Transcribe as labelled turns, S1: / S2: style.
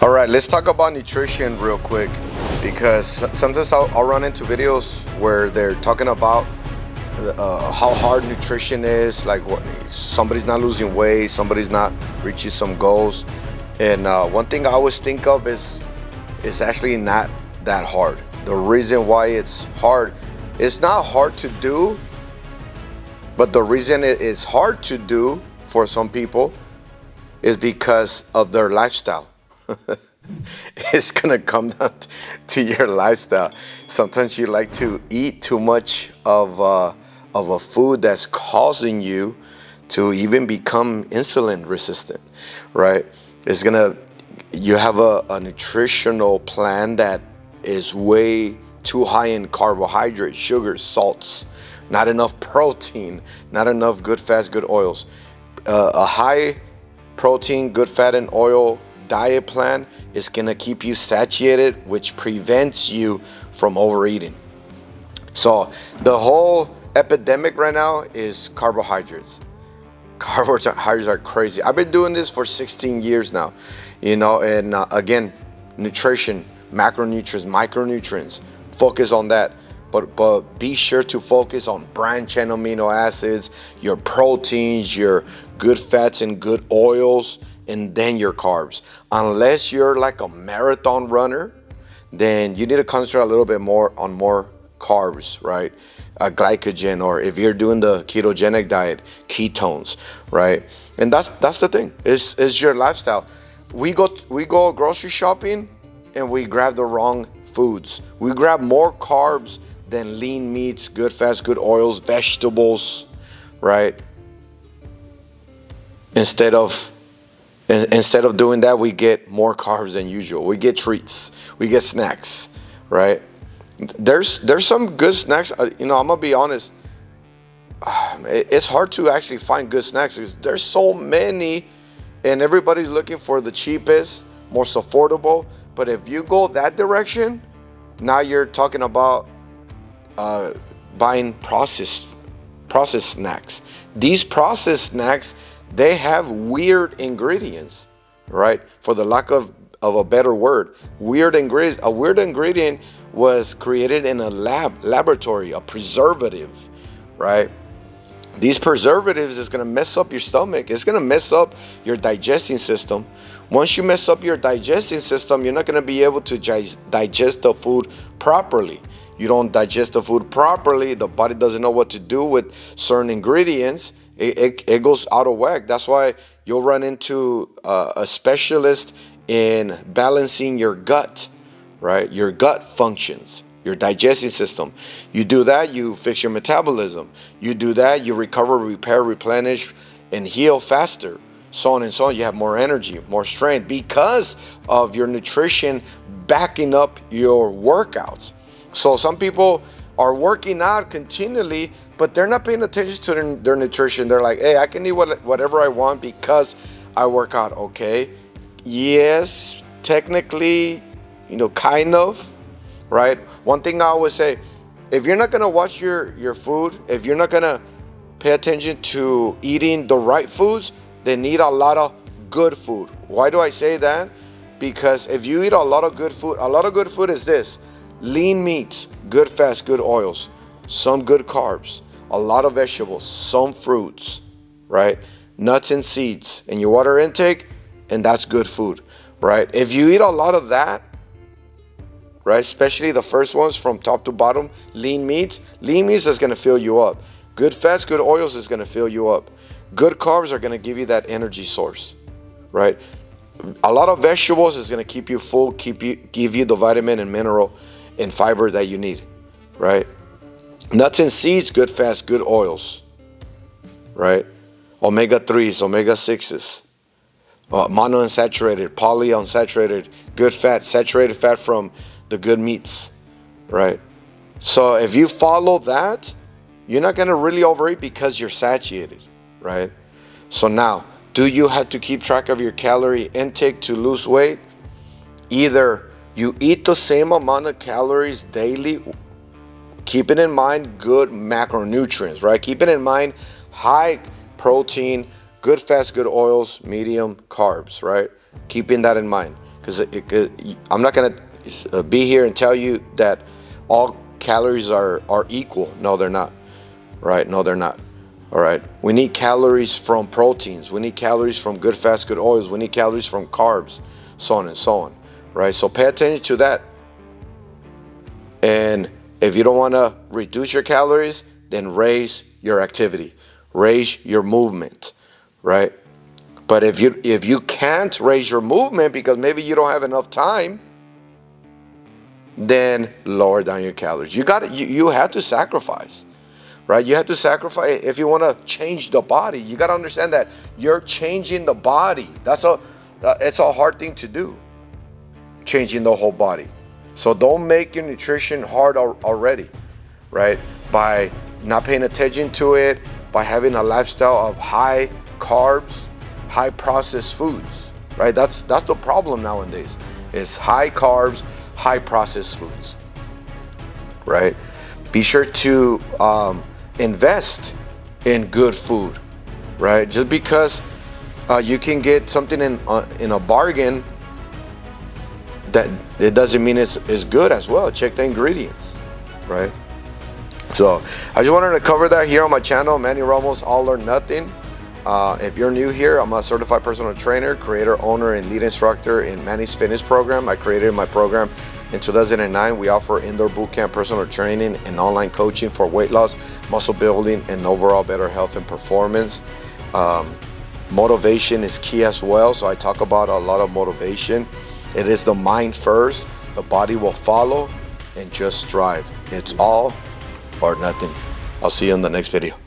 S1: All right, let's talk about nutrition real quick, because sometimes I'll run into videos where they're talking about how hard nutrition is, like what somebody's not losing weight, somebody's not reaching some goals. And one thing I always think of is it's actually not that hard. The reason why it's hard, it's not hard to do, but the reason it's hard to do for some people is because of their lifestyle. It's gonna come down to your lifestyle. Sometimes you like to eat too much of a food that's causing you to even become insulin resistant, right? You have a nutritional plan that is way too high in carbohydrates, sugars, salts, not enough protein, not enough good fats, good oils. A high protein, good fat and oil diet plan is gonna keep you satiated, which prevents you from overeating. So the whole epidemic right now is carbohydrates. Carbohydrates are crazy. I've been doing this for 16 years now, and again, nutrition, macronutrients, micronutrients, focus on that. But be sure to focus on branched chain amino acids, your proteins, your good fats and good oils, and then your carbs. Unless you're like a marathon runner, then you need to concentrate a little bit more on more carbs, right? Glycogen, or if you're doing the ketogenic diet, ketones, right? And that's the thing. It's your lifestyle. We go grocery shopping and we grab the wrong foods. We grab more carbs than lean meats, good fats, good oils, vegetables, right? Instead of doing that, we get more carbs than usual. We get treats, we get snacks, right? There's some good snacks. I'm gonna be honest. It's hard to actually find good snacks because there's so many, and everybody's looking for the cheapest, most affordable. But if you go that direction, now you're talking about buying processed snacks. These processed snacks, they have weird ingredients, right? For the lack of a better word, a weird ingredient was created in a laboratory, a preservative, right? These preservatives is going to mess up your stomach. It's going to mess up your digesting system. Once you mess up your digesting system, you're not going to be able to digest the food properly. You don't digest the food properly, the body doesn't know what to do with certain ingredients. It goes out of whack. That's why you'll run into a specialist in balancing your gut, right? Your gut functions, your digestive system. You do that, you fix your metabolism. You do that, you recover, repair, replenish, and heal faster. So on and so on. You have more energy, more strength because of your nutrition backing up your workouts. So some people are working out continually, but they're not paying attention to their nutrition. They're like, hey, I can eat whatever I want because I work out. Okay, yes, technically, kind of, right? One thing I always say, if you're not gonna watch your food, if you're not gonna pay attention to eating the right foods, then eat a lot of good food. Why do I say that? Because if you eat a lot of good food is this: lean meats, good fats, good oils, some good carbs, a lot of vegetables, some fruits, right? Nuts and seeds, and your water intake, and that's good food, right? If you eat a lot of that, right, especially the first ones from top to bottom, lean meats is going to fill you up. Good fats, good oils is going to fill you up. Good carbs are going to give you that energy source, right? A lot of vegetables is going to keep you full, give you the vitamin and mineral and fiber that you need, right? Nuts and seeds, good fats, good oils, right? Omega-3s, omega-6s, monounsaturated, polyunsaturated, good fat, saturated fat from the good meats, right? So if you follow that, you're not going to really overeat because you're satiated, right? So now, do you have to keep track of your calorie intake to lose weight? Either you eat the same amount of calories daily, keeping in mind good macronutrients, right? Keeping in mind high protein, good fats, good oils, medium carbs, right? Keeping that in mind. because I'm not gonna be here and tell you that all calories are equal. No, they're not. Right? No, they're not. All right. We need calories from proteins. We need calories from good fats, good oils. We need calories from carbs, so on and so on. Right? So pay attention to that. And if you don't want to reduce your calories, then raise your activity, raise your movement, right? But if you can't raise your movement because maybe you don't have enough time, then lower down your calories. You have to sacrifice, right? You have to sacrifice if you want to change the body. You got to understand that you're changing the body. It's a hard thing to do, changing the whole body. So don't make your nutrition hard already, right? By not paying attention to it, by having a lifestyle of high carbs, high processed foods, right? That's the problem nowadays, is high carbs, high processed foods, right? Be sure to invest in good food, right? Just because you can get something in a bargain, that it doesn't mean it's good as well. Check the ingredients, right? So I just wanted to cover that here on my channel, Manny Ramos, All or Nothing. If you're new here, I'm a certified personal trainer, creator, owner, and lead instructor in Manny's Fitness program. I created my program in 2009. We offer indoor boot camp personal training and online coaching for weight loss, muscle building, and overall better health and performance. Motivation is key as well, so I talk about a lot of motivation. It is the mind first, the body will follow, and just strive. It's all or nothing. I'll see you in the next video.